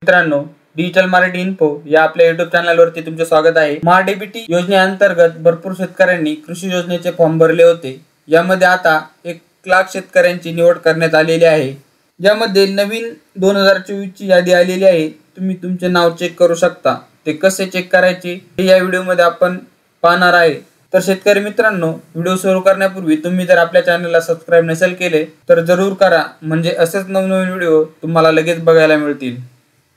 मित्रांनो, digital Marathi info या आपल्या युट्यूब चॅनलवरती तुमचे स्वागत आहे। महाडीबीटी योजनेअंतर्गत भरपूर शेतकऱ्यांनी कृषी योजनेचे फॉर्म भरले होते। यामध्ये आता 1 लाख शेतकऱ्यांची निवड करण्यात आलेली आहे। यामध्ये नवीन 2024 ची यादी आलेली आहे। तुम्ही तुमचे नाव चेक करू शकता। ते कसे चेक करायचे हे या व्हिडिओमध्ये आपण पाहणार आहे। तर शेतकरी मित्रांनो, व्हिडिओ सुरू करण्यापूर्वी तुम्ही जर आपल्या चॅनलला सबस्क्राइब नसेल केले तर जरूर करा, म्हणजे असेच नवनवीन व्हिडिओ तुम्हाला लगेच बघायला मिळतील।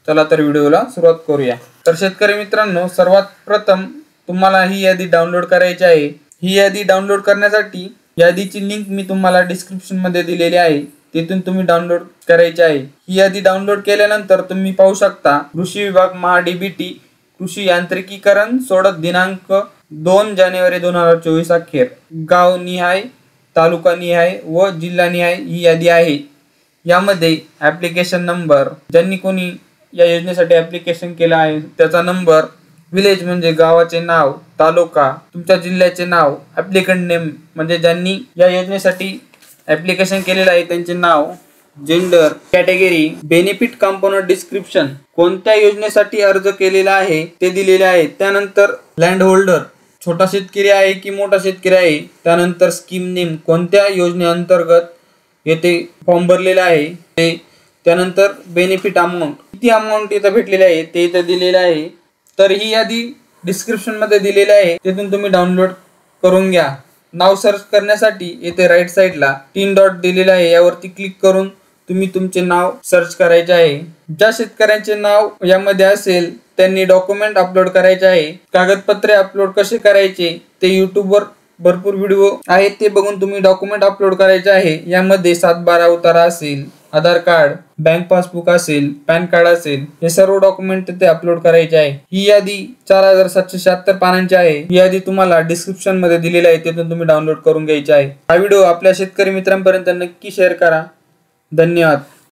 चला तर व्हिडिओला सुरुवात करूया। तर शेतकरी मित्रांनो, सर्वात प्रथम तुम्हाला ही यादी डाउनलोड करायची आहे। ही यादी डाउनलोड करण्यासाठी यादीची लिंक मी तुम्हाला डिस्क्रिप्शन मध्ये दिलेली आहे, तिथून तुम्ही डाउनलोड करायची आहे। ही यादी डाउनलोड केल्यानंतर तुम्ही पाहू शकता, कृषी विभाग महाडीबीटी कृषी यांत्रिकीकरण सोडत दिनांक 2 जानेवारी 2024 अखेर गाव निहाय, तालुका निहाय व जिल्हा निहाय ही यादी आहे। यामध्ये ऍप्लिकेशन नंबर, ज्यांनी कोणी या योजनेसाठी ऍप्लिकेशन केला आहे त्याचा नंबर, विलेज म्हणजे गावाचे नाव, तालुका, तुमच्या जिल्ह्याचे नाव, ऍप्लिकंट नेम म्हणजे ज्यांनी या योजनेसाठी ऍप्लिकेशन केलेलं आहे त्यांचे नाव, gender, category, benefit component description, कोणत्या योजनेसाठी अर्ज केलेला आहे ते दिलेले आहे। त्यानंतर लँड होल्डर, छोटा शेतकरी आहे की मोठा शेतकरी आहे, त्यानंतर स्कीम नेम, कोणत्या योजनेअंतर्गत येथे फॉर्म भरलेला आहे ते, त्यानंतर बेनिफिट अमाउंट, किती अमाउंट इथं भेटलेले आहे ते इथं दिलेलं आहे। तर ही यादी डिस्क्रिप्शन मध्ये दिलेली आहे, तिथून तुम्ही डाउनलोड करून घ्या। नाव सर्च करण्यासाठी येथे राईट साइडला 3 डॉट दिलेला आहे, यावरती क्लिक करून तुम्ही तुमचे नाव सर्च करायचे आहे। ज्या शेतकऱ्यांचे नाव यामध्ये असेल त्यांनी डॉक्युमेंट अपलोड करायचे आहे। कागदपत्रे अपलोड कसे करायचे ते यूट्यूबवर भरपूर व्हिडिओ आहेत, ते बघून तुम्ही डॉक्युमेंट अपलोड करायचे आहे। यामध्ये 7/12 उतारा असेल, आधार कार्ड, बँक पासबुक असेल, पॅन कार्ड असेल, हे सर्व डॉक्युमेंट तिथे अपलोड करायचे आहे। ही यादी 4776 पानांची आहे। ही यादी तुम्हाला डिस्क्रिप्शन मध्ये दिलेली आहे, तिथून तुम्ही डाउनलोड करून घ्यायची आहे। हा व्हिडिओ आपल्या शेतकरी मित्रांपर्यंत नक्की शेअर करा। धन्यवाद।